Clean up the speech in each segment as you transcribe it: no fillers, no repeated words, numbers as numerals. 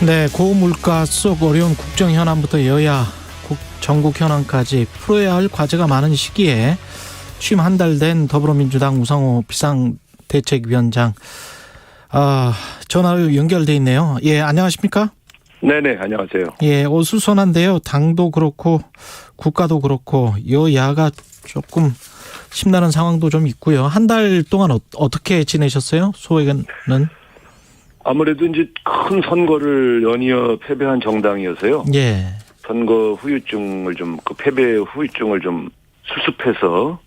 네, 고물가 속 어려운 국정 현안부터 여야, 전국 현안까지 풀어야 할 과제가 많은 시기에 취임 한 달 된 더불어민주당 우상호 비상대책위원장 전화로 연결돼 있네요. 예, 안녕하십니까? 네네, 안녕하세요. 예, 어수선한데요. 당도 그렇고 국가도 그렇고 여야가 조금 심란한 상황도 좀 있고요. 한 달 동안 어떻게 지내셨어요? 소회는? 아무래도 이제 큰 선거를 연이어 패배한 정당이어서요. 예. 선거 후유증을 패배 후유증을 좀 수습해서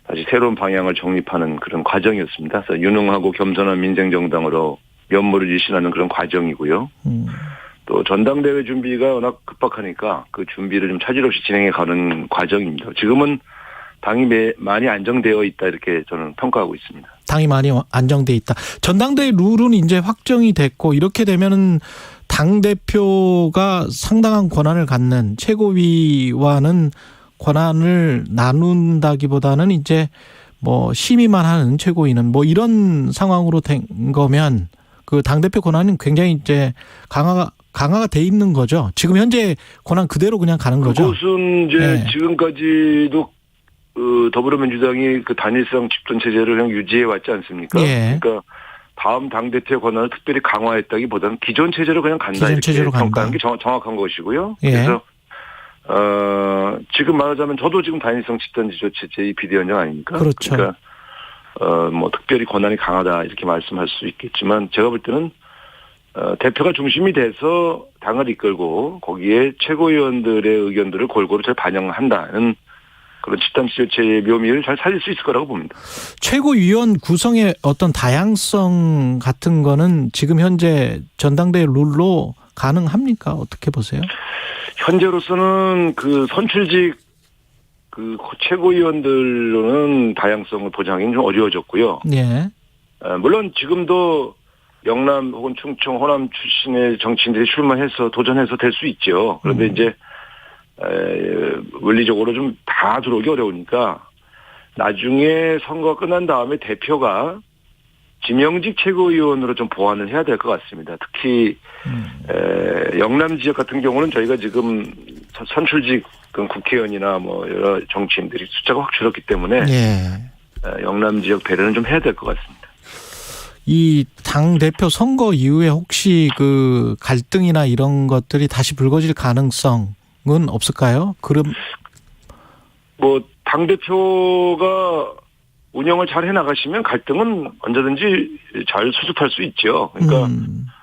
다시 새로운 방향을 정립하는 그런 과정이었습니다. 그래서 유능하고 겸손한 민생정당으로 면모를 일신하는 그런 과정이고요. 또 전당대회 준비가 워낙 급박하니까 그 준비를 좀 차질 없이 진행해 가는 과정입니다. 지금은 당이 많이 안정되어 있다 이렇게 저는 평가하고 있습니다. 당이 많이 안정돼 있다. 전당대회 룰은 이제 확정이 됐고 이렇게 되면은 당 대표가 상당한 권한을 갖는 최고위와는 권한을 나눈다기보다는 이제 뭐 심의만 하는 최고위는 뭐 이런 상황으로 된 거면 그 당 대표 권한은 굉장히 이제 강화가 돼 있는 거죠. 지금 현재 권한 그대로 그냥 가는 거죠. 그것은 이제 네. 지금까지도 더불어민주당이 그 단일성 집권 체제를 그냥 유지해 왔지 않습니까? 예. 그러니까 다음 당대표의 권한을 특별히 강화했다기보다는 기존 체제로 그냥 간다. 기존 체제로 이렇게 평가하는 간다. 게 정확한 것이고요. 예. 그래서 지금 말하자면 저도 지금 단일성 집단 지조 체제의 비대위원장 아닙니까? 그렇죠. 그러니까 뭐 특별히 권한이 강하다 이렇게 말씀할 수 있겠지만 제가 볼 때는 대표가 중심이 돼서 당을 이끌고 거기에 최고위원들의 의견들을 골고루 잘 반영한다는 그런 집단 지조체의 묘미를 잘 살릴 수 있을 거라고 봅니다. 최고위원 구성의 어떤 다양성 같은 거는 지금 현재 전당대회 룰로 가능합니까? 어떻게 보세요? 현재로서는 그 선출직 그 최고위원들로는 다양성을 보장하기는 좀 어려워졌고요. 예. 물론 지금도 영남 혹은 충청, 호남 출신의 정치인들이 출마해서 도전해서 될 수 있죠. 그런데 이제 물리적으로 좀 다 들어오기 어려우니까 나중에 선거가 끝난 다음에 대표가 지명직 최고위원으로 좀 보완을 해야 될 것 같습니다. 특히 영남 지역 같은 경우는 저희가 지금 선출직 국회의원이나 뭐 여러 정치인들이 숫자가 확 줄었기 때문에 영남 지역 배려는 좀 해야 될 것 같습니다. 이 당 대표 선거 이후에 혹시 그 갈등이나 이런 것들이 다시 불거질 가능성은 없을까요? 그럼 뭐 당 대표가 운영을 잘 해나가시면 갈등은 언제든지 잘 수습할 수 있죠. 그러니까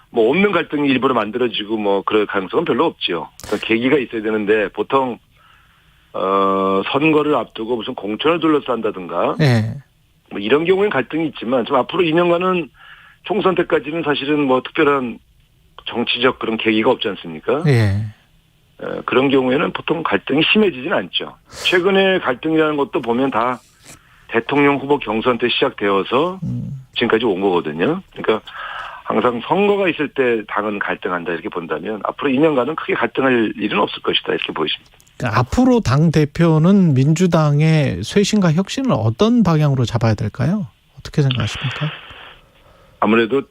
뭐 없는 갈등이 일부러 만들어지고 뭐 그럴 가능성은 별로 없죠. 그러니까 계기가 있어야 되는데 보통 선거를 앞두고 무슨 공천을 둘러싼다든가 뭐 이런 경우에는 갈등이 있지만 좀 앞으로 2년간은 총선 때까지는 사실은 뭐 특별한 정치적 그런 계기가 없지 않습니까? 그런 경우에는 보통 갈등이 심해지진 않죠. 최근에 갈등이라는 것도 보면 다 대통령 후보 경선 때 시작되어서 지금까지 온 거거든요. 그러니까 항상 선거가 있을 때 당은 갈등한다 이렇게 본다면 앞으로 2년간은 크게 갈등할 일은 없을 것이다 이렇게 보여집니다. 그러니까 앞으로 당 대표는 민주당의 쇄신과 혁신을 어떤 방향으로 잡아야 될까요? 어떻게 생각하십니까? 아무래도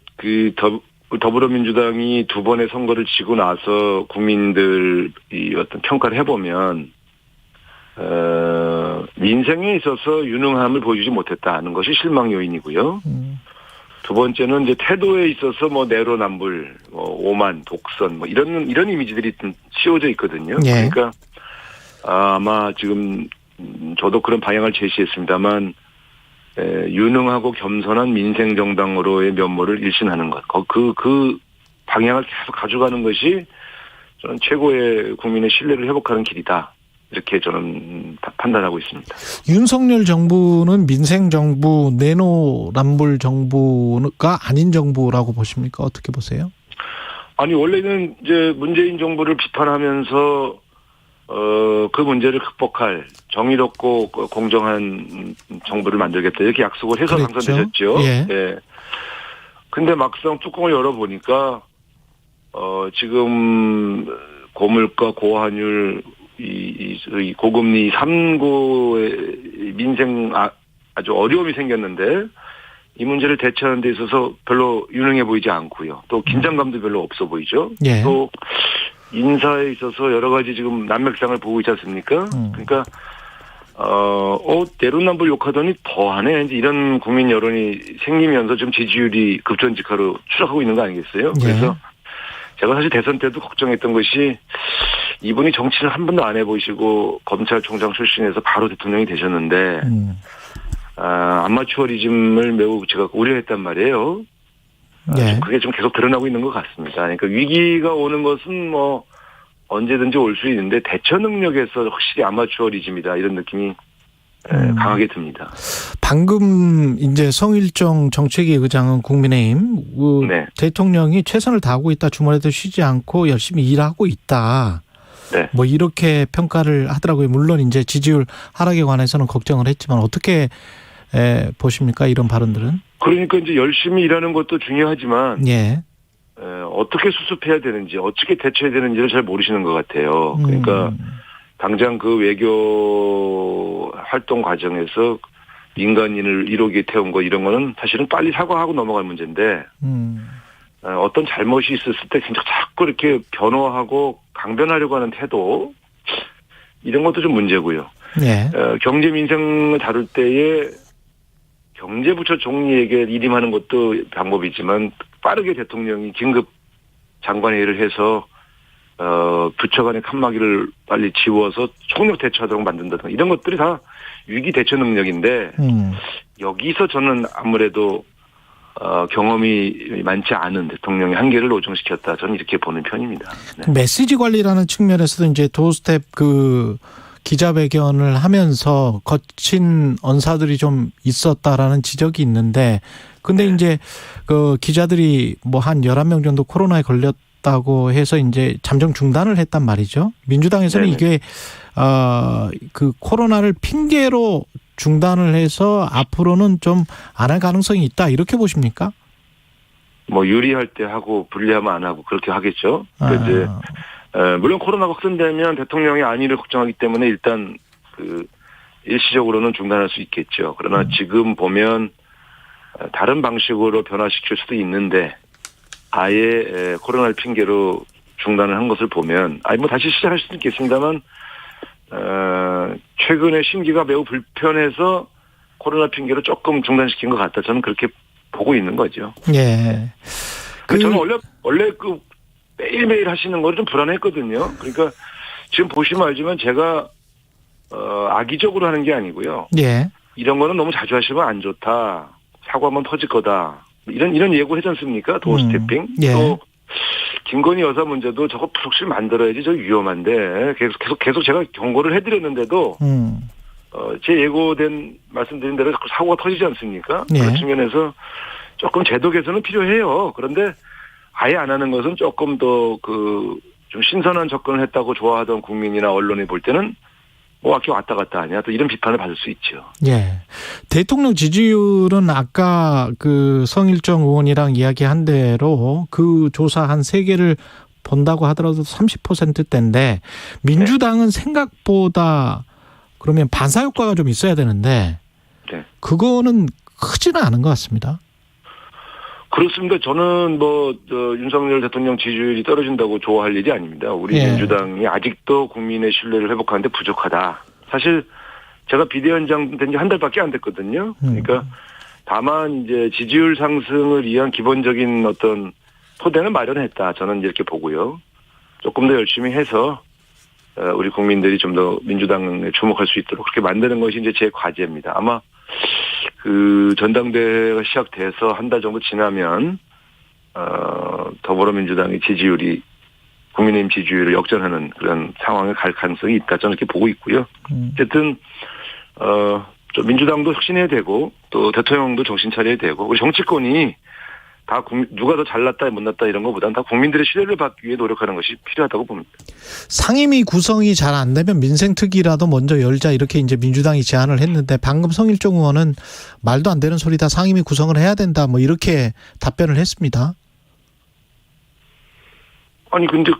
더불어민주당이 두 번의 선거를 지고 나서 국민들이 어떤 평가를 해보면 민생에 있어서 유능함을 보여주지 못했다는 것이 실망 요인이고요. 두 번째는 이제 태도에 있어서 뭐 내로남불, 뭐 오만, 독선, 뭐 이런 이미지들이 좀 씌워져 있거든요. 그러니까 아마 지금 저도 그런 방향을 제시했습니다만 유능하고 겸손한 민생 정당으로의 면모를 일신하는 것, 그 방향을 계속 가져가는 것이 저는 최고의 국민의 신뢰를 회복하는 길이다. 이렇게 저는 판단하고 있습니다. 윤석열 정부는 민생 정부, 내로남불 정부가 아닌 정부라고 보십니까? 어떻게 보세요? 아니 원래는 이제 문재인 정부를 비판하면서 그 문제를 극복할 정의롭고 공정한 정부를 만들겠다 이렇게 약속을 해서 당선되셨죠. 예. 근데 막상 뚜껑을 열어보니까 지금 고물가, 고환율, 이 고금리 3고의 민생 아주 어려움이 생겼는데 이 문제를 대처하는 데 있어서 별로 유능해 보이지 않고요. 또 긴장감도 별로 없어 보이죠. 예. 또 인사에 있어서 여러 가지 지금 난맥상을 보고 있지 않습니까? 그러니까 내로남불 욕하더니 더하네. 이제 이런 국민 여론이 생기면서 좀 지지율이 급전직하로 추락하고 있는 거 아니겠어요? 그래서 제가 사실 대선 때도 걱정했던 것이 이분이 정치를 한 번도 안 해보시고 검찰총장 출신에서 바로 대통령이 되셨는데 아마추어리즘을 매우 제가 우려했단 말이에요. 예. 그게 좀 계속 드러나고 있는 것 같습니다. 그러니까 위기가 오는 것은 뭐 언제든지 올 수 있는데 대처 능력에서 확실히 아마추어리즘이다 이런 느낌이 강하게 듭니다. 방금 이제 성일종 정책위 의장은 국민의힘 네. 대통령이 최선을 다하고 있다. 주말에도 쉬지 않고 열심히 일하고 있다. 네. 뭐 이렇게 평가를 하더라고요. 물론 이제 지지율 하락에 관해서는 걱정을 했지만 어떻게 보십니까? 이런 발언들은? 그러니까 이제 열심히 일하는 것도 중요하지만 예. 어떻게 수습해야 되는지 어떻게 대처해야 되는지를 잘 모르시는 것 같아요. 그러니까 당장 그 외교 활동 과정에서 민간인을 1호기에 태운 거 이런 거는 사실은 빨리 사과하고 넘어갈 문제인데 어떤 잘못이 있었을 때 진짜 자꾸 이렇게 변호하고 강변하려고 하는 태도 이런 것도 좀 문제고요. 예. 경제 민생을 다룰 때에 경제부처 총리에게 일임하는 것도 방법이지만 빠르게 대통령이 긴급 장관회의를 해서 부처 간의 칸막이를 빨리 지워서 총력 대처하도록 만든다든가 이런 것들이 다 위기 대처 능력인데 여기서 저는 아무래도 경험이 많지 않은 대통령의 한계를 노정시켰다. 저는 이렇게 보는 편입니다. 네. 메시지 관리라는 측면에서도 이제 도스텝 그 기자회견을 하면서 거친 언사들이 좀 있었다라는 지적이 있는데 근데 이제 그 기자들이 뭐 한 11명 정도 코로나에 걸렸다고 해서 이제 잠정 중단을 했단 말이죠. 민주당에서는 네네. 이게 그 코로나를 핑계로 중단을 해서 앞으로는 좀 안 할 가능성이 있다. 이렇게 보십니까? 뭐 유리할 때 하고 불리하면 안 하고 그렇게 하겠죠. 이제 물론 코로나가 확산되면 대통령의 안위를 걱정하기 때문에 일단 그 일시적으로는 중단할 수 있겠죠. 그러나 지금 보면 다른 방식으로 변화시킬 수도 있는데 아예 코로나를 핑계로 중단을 한 것을 보면 뭐 다시 시작할 수도 있겠습니다만 최근에 심기가 매우 불편해서 코로나 핑계로 조금 중단시킨 것 같다. 저는 그렇게 보고 있는 거죠. 예. 저는 원래 그 매일매일 하시는 걸 좀 불안했거든요. 그러니까 지금 보시면 알지만 제가 악의적으로 하는 게 아니고요. 예. 이런 거는 너무 자주 하시면 안 좋다. 사고 한번 터질 거다. 이런 예고 하지 않습니까? 도어 스태핑. 예. 또 김건희 여사 문제도 저거 부속실 만들어야지 저 위험한데 계속 제가 경고를 해드렸는데도 제 예고된 말씀드린 대로 자꾸 사고가 터지지 않습니까? 예. 그런 측면에서 조금 제도 개선은 필요해요. 그런데 아예 안 하는 것은 조금 더 좀 신선한 접근을 했다고 좋아하던 국민이나 언론이 볼 때는 뭐 이렇게 왔다 갔다 하냐 또 이런 비판을 받을 수 있죠. 예. 대통령 지지율은 아까 그 성일정 의원이랑 이야기한 대로 그 조사 한 3개를 본다고 하더라도 30%대인데 민주당은 생각보다 그러면 반사 효과가 좀 있어야 되는데 네. 그거는 크지는 않은 것 같습니다. 그렇습니다. 저는 윤석열 대통령 지지율이 떨어진다고 좋아할 일이 아닙니다. 우리 민주당이 아직도 국민의 신뢰를 회복하는데 부족하다. 사실 제가 비대위원장 된 지 한 달밖에 안 됐거든요. 그러니까 다만 이제 지지율 상승을 위한 기본적인 어떤 토대는 마련했다. 저는 이렇게 보고요. 조금 더 열심히 해서 우리 국민들이 좀 더 민주당에 주목할 수 있도록 그렇게 만드는 것이 이제 제 과제입니다. 아마 그 전당대회가 시작돼서 한 달 정도 지나면 더불어민주당의 지지율이 국민의힘 지지율을 역전하는 그런 상황에 갈 가능성이 있다. 저는 이렇게 보고 있고요. 어쨌든 좀 민주당도 혁신해야 되고 또 대통령도 정신 차려야 되고 우리 정치권이 다 누가 더 잘났다 못났다 이런 것보다는 다 국민들의 신뢰를 받기 위해 노력하는 것이 필요하다고 봅니다. 상임위 구성이 잘 안 되면 민생특위라도 먼저 열자 이렇게 이제 민주당이 제안을 했는데 방금 성일종 의원은 말도 안 되는 소리다. 상임위 구성을 해야 된다. 뭐 이렇게 답변을 했습니다. 아니 근데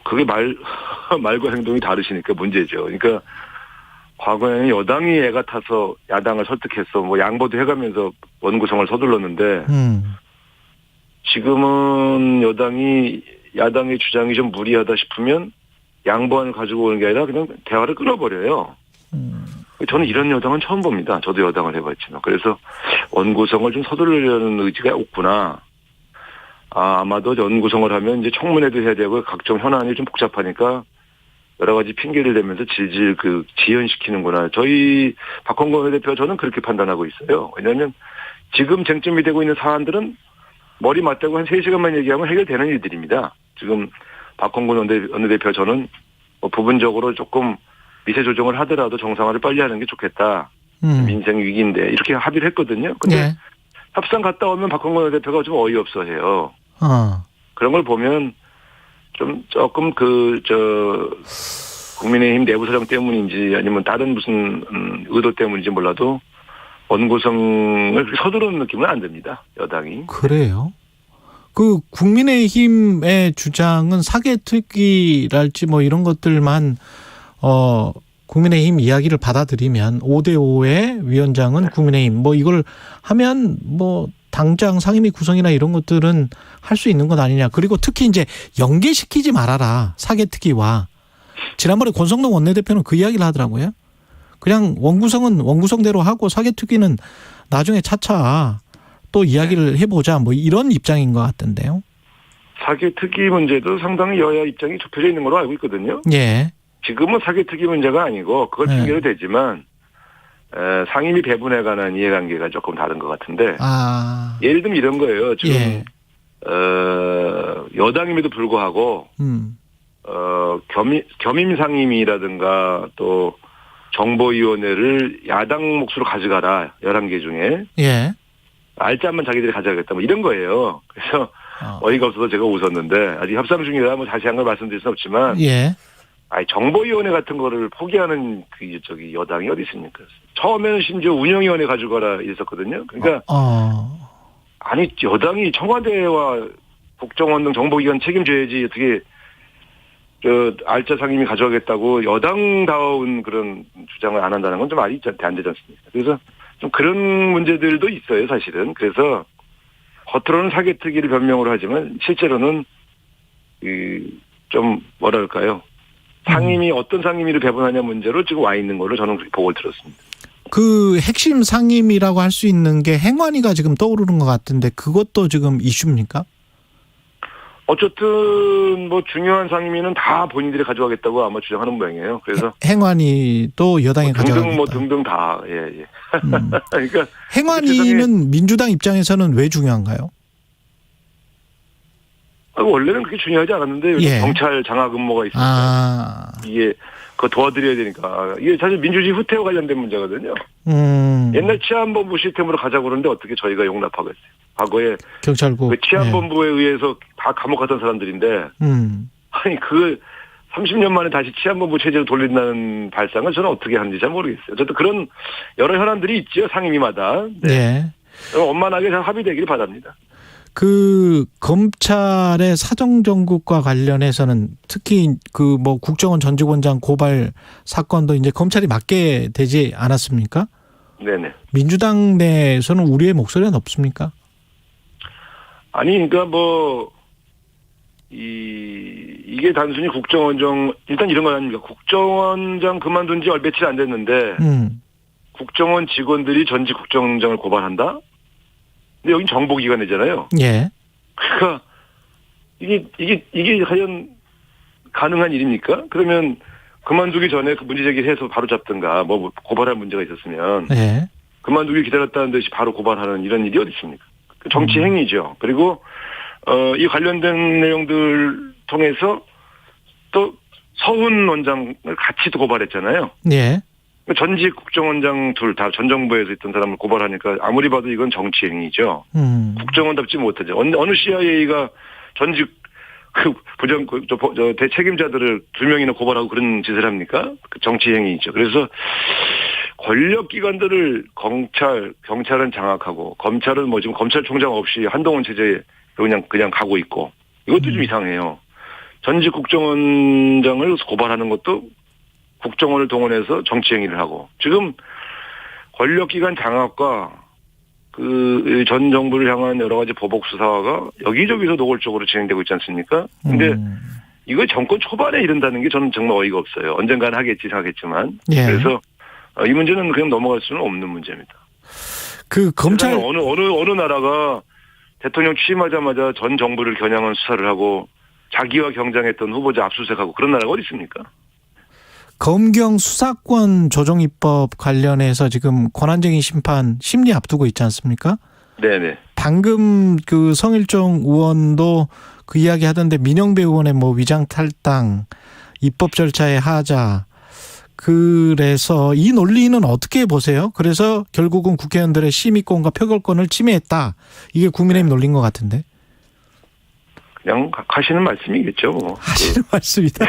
그게 말과 행동이 다르시니까 문제죠. 그러니까 과거에는 여당이 애가 타서 야당을 설득해서 뭐 양보도 해가면서 원구성을 서둘렀는데 지금은 야당의 주장이 좀 무리하다 싶으면 양보안을 가지고 오는 게 아니라 그냥 대화를 끊어버려요. 저는 이런 여당은 처음 봅니다. 저도 여당을 해봤지만. 그래서 원구성을 좀 서두르려는 의지가 없구나. 아마도 원구성을 하면 이제 청문회도 해야 되고 각종 현안이 좀 복잡하니까 여러 가지 핑계를 대면서 질질 지연시키는구나. 저희 박홍근 대표 저는 그렇게 판단하고 있어요. 왜냐하면 지금 쟁점이 되고 있는 사안들은 머리 맞대고 한 3시간만 얘기하면 해결되는 일들입니다. 지금 박홍근 원내대표 저는 뭐 부분적으로 조금 미세 조정을 하더라도 정상화를 빨리 하는 게 좋겠다. 민생 위기인데 이렇게 합의를 했거든요. 근데 네. 협상 갔다 오면 박홍근 원내대표가 좀 어이없어 해요. 그런 걸 보면 조금 국민의힘 내부 사정 때문인지 아니면 다른 무슨 의도 때문인지 몰라도 원구성을 서두르는 느낌은 안 듭니다. 여당이. 그래요? 그 국민의힘의 주장은 사개특위랄지 뭐 이런 것들만 국민의힘 이야기를 받아들이면 5대5의 위원장은 국민의힘 뭐 이걸 하면 뭐 당장 상임위 구성이나 이런 것들은 할 수 있는 것 아니냐. 그리고 특히 이제 연계시키지 말아라. 사개특위와. 지난번에 권성동 원내대표는 그 이야기를 하더라고요. 그냥 원구성은 원구성대로 하고 사개특위는 나중에 차차 또 이야기를 해보자. 뭐 이런 입장인 것 같던데요. 사개특위 문제도 상당히 여야 입장이 좁혀져 있는 걸로 알고 있거든요. 예. 지금은 사개특위 문제가 아니고 그걸 핑계로 대지만 상임위 배분에 관한 이해관계가 조금 다른 것 같은데 예를 들면 이런 거예요. 지금 예. 여당임에도 불구하고 겸임 상임위라든가 또 정보위원회를 야당 몫으로 가져가라. 11개 중에. 예. 알짜만 자기들이 가져가겠다. 뭐 이런 거예요. 그래서 어이가 없어서 제가 웃었는데 아직 협상 중이라 뭐 자세한 걸 말씀드릴 수는 없지만 예. 정보위원회 같은 거를 포기하는 여당이 어디 있습니까? 처음에는 심지어 운영위원회 가져가라 이랬었거든요. 그러니까 아니 여당이 청와대와 국정원 등 정보기관 책임져야지 어떻게 알짜 상임위 가져가겠다고 여당다운 그런 주장을 안 한다는 건 좀 말이 안 되지 않습니까? 그래서 좀 그런 문제들도 있어요, 사실은. 그래서 겉으로는 사개특위를 변명으로 하지만 실제로는 좀 뭐랄까요? 상임위 어떤 상임위를 배분하냐 문제로 지금 와 있는 걸로 저는 보고를 들었습니다. 그 핵심 상임위라고 할 수 있는 게 행안위가 지금 떠오르는 것 같은데 그것도 지금 이슈입니까? 어쨌든 뭐 중요한 상임위는 다 본인들이 가져가겠다고 아마 주장하는 모양이에요. 그래서 행안위도 여당이 가져가겠다. 등등 다 예. 그러니까 행안위는 민주당 입장에서는 왜 중요한가요? 원래는 그렇게 중요하지 않았는데 요즘 예. 경찰 장악 음모가 있으니까 이게 그거 도와드려야 되니까 이게 사실 민주주의 후퇴와 관련된 문제거든요. 옛날 치안본부 시스템으로 가자고 그러는데 어떻게 저희가 용납하겠어요? 과거에 경찰국 그 치안본부에 의해서 다 감옥 갔던 사람들인데 아니 그 30년 만에 다시 치안본부 체제로 돌린다는 발상을 저는 어떻게 하는지 잘 모르겠어요. 어쨌든 그런 여러 현안들이 있죠. 상임위마다. 네. 원만하게 잘 합의되길 바랍니다. 그 검찰의 사정정국과 관련해서는 특히 그 뭐 국정원 전직원장 고발 사건도 이제 검찰이 맡게 되지 않았습니까? 네네. 민주당 내에서는 우리의 목소리는 없습니까? 아니, 그러니까 뭐 이게 단순히 국정원장 일단 이런 거 아닙니까? 국정원장 그만둔 지 며칠 안 됐는데 국정원 직원들이 전직 국정원장을 고발한다? 근데 여긴 정보기관이잖아요. 예. 그러니까 이게 과연 가능한 일입니까? 그러면 그만두기 전에 그 문제 제기해서 바로 잡든가 뭐 고발할 문제가 있었으면 예. 그만두기 기다렸다는 듯이 바로 고발하는 이런 일이 어디 있습니까? 정치 행위죠. 그리고 이 관련된 내용들 통해서 또 서훈 원장을 같이 또 고발했잖아요. 예. 전직 국정원장 둘 다 전 정부에서 있던 사람을 고발하니까 아무리 봐도 이건 정치 행위죠. 국정원답지 못하죠. 어느 CIA가 전직 대책임자들을 2명이나 고발하고 그런 짓을 합니까? 정치 행위죠. 그래서 권력기관들을 경찰은 장악하고 검찰은 뭐 지금 검찰총장 없이 한동훈 체제에 그냥 가고 있고 이것도 좀 이상해요. 전직 국정원장을 고발하는 것도 국정원을 동원해서 정치행위를 하고 지금 권력기관 장악과 그 전 정부를 향한 여러 가지 보복 수사가 여기저기서 노골적으로 진행되고 있지 않습니까? 근데 이거 정권 초반에 이른다는 게 저는 정말 어이가 없어요. 언젠가는 하겠지만. 예. 그래서 이 문제는 그냥 넘어갈 수는 없는 문제입니다. 그 검찰 어느 나라가 대통령 취임하자마자 전 정부를 겨냥한 수사를 하고 자기와 경쟁했던 후보자 압수수색하고 그런 나라가 어디 있습니까? 검경 수사권 조정 입법 관련해서 지금 권한쟁의 심판 심리 앞두고 있지 않습니까? 네네. 방금 그 성일종 의원도 그 이야기 하던데 민영배 의원의 뭐 위장 탈당, 입법 절차의 하자. 그래서 이 논리는 어떻게 보세요? 그래서 결국은 국회의원들의 심의권과 표결권을 침해했다. 이게 국민의힘 논리인 것 같은데. 그냥 하시는 말씀이겠죠. 뭐. 하시는 말씀이다.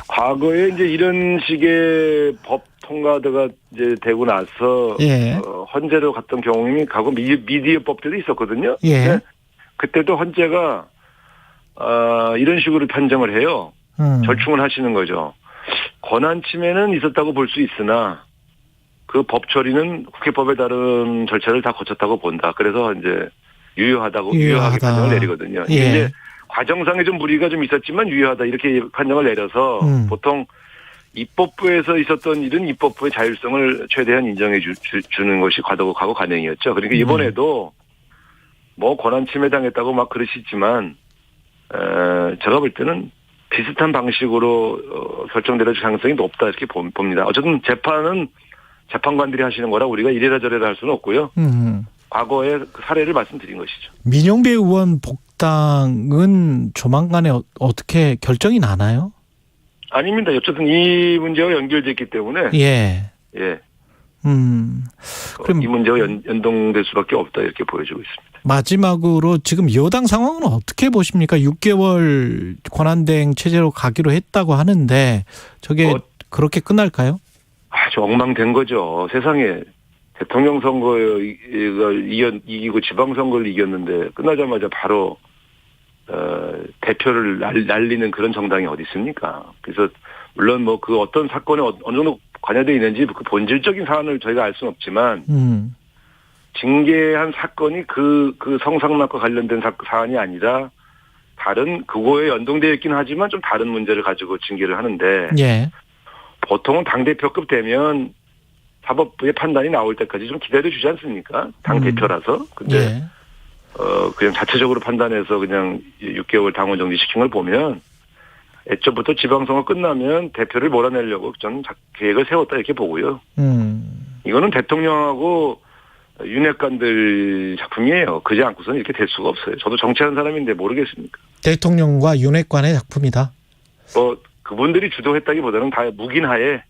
과거에 이제 이런 식의 법 통과가 이제 되고 나서 예. 헌재로 갔던 경험이 과거 미디어법 때도 있었거든요. 예. 그때도 헌재가 이런 식으로 판정을 해요. 절충을 하시는 거죠. 권한 침해는 있었다고 볼 수 있으나 그 법 처리는 국회법에 따른 절차를 다 거쳤다고 본다. 그래서 이제 유효하게 판정을 내리거든요. 예. 이제 과정상에 좀 무리가 좀 있었지만 유효하다 이렇게 판정을 내려서 보통 입법부에서 있었던 일은 입법부의 자율성을 최대한 인정해 주는 것이 과거 관행이었죠. 그러니까 이번에도 뭐 권한 침해당했다고 막 그러시지만 제가 볼 때는 비슷한 방식으로 결정될 가능성이 높다 이렇게 봅니다. 어쨌든 재판은 재판관들이 하시는 거라 우리가 이래라 저래라 할 수는 없고요. 과거의 그 사례를 말씀드린 것이죠. 민영배 의원 복당은 조만간에 어떻게 결정이 나나요? 아닙니다. 어쨌든 이 문제와 연결됐기 때문에 예. 예. 그럼 이 문제와 연동될 수밖에 없다 이렇게 보여지고 있습니다. 마지막으로 지금 여당 상황은 어떻게 보십니까? 6개월 권한대행 체제로 가기로 했다고 하는데 저게 그렇게 끝날까요? 아주 엉망된 거죠. 세상에 대통령 선거가 이기고 지방선거를 이겼는데 끝나자마자 바로 대표를 날리는 그런 정당이 어디 있습니까? 그래서 물론 뭐 그 어떤 사건에 어느 정도 관여되어 있는지 그 본질적인 사안을 저희가 알 수는 없지만 징계한 사건이 그 성상납과 관련된 사안이 아니라 다른 그거에 연동되어 있긴 하지만 좀 다른 문제를 가지고 징계를 하는데 예. 보통은 당대표급 되면 사법부의 판단이 나올 때까지 좀 기다려 주지 않습니까? 당대표라서. 근데 예. 그냥 자체적으로 판단해서 그냥 6개월 당원 정지시킨 걸 보면 애초부터 지방선거 끝나면 대표를 몰아내려고 저는 계획을 세웠다 이렇게 보고요. 이거는 대통령하고 윤핵관들 작품이에요. 그지 않고서는 이렇게 될 수가 없어요. 저도 정치하는 사람인데 모르겠습니까? 대통령과 윤핵관의 작품이다. 뭐 그분들이 주도했다기보다는 다 묵인하에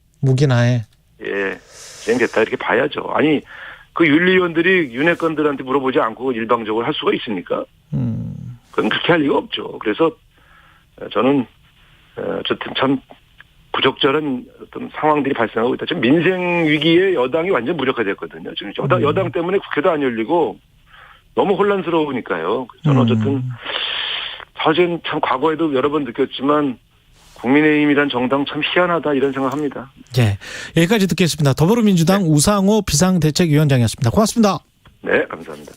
예 진행됐다 이렇게 봐야죠. 아니 그 윤리위원들이 윤핵관들한테 물어보지 않고 일방적으로 할 수가 있습니까? 그건 그렇게 할 리가 없죠. 그래서 저는 어쨌든 참 부적절한 어떤 상황들이 발생하고 있다. 지금 민생 위기에 여당이 완전 무력화됐거든요. 지금 여당 때문에 국회도 안 열리고 너무 혼란스러우니까요. 저는 어쨌든 사실 참 과거에도 여러 번 느꼈지만 국민의힘이란 정당 참 희한하다 이런 생각합니다. 예, 여기까지 듣겠습니다. 더불어민주당 네. 우상호 비상대책위원장이었습니다. 고맙습니다. 네, 감사합니다.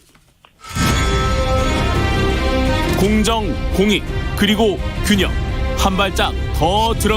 공정, 공익, 그리고 균형. 한 발짝 더 들어가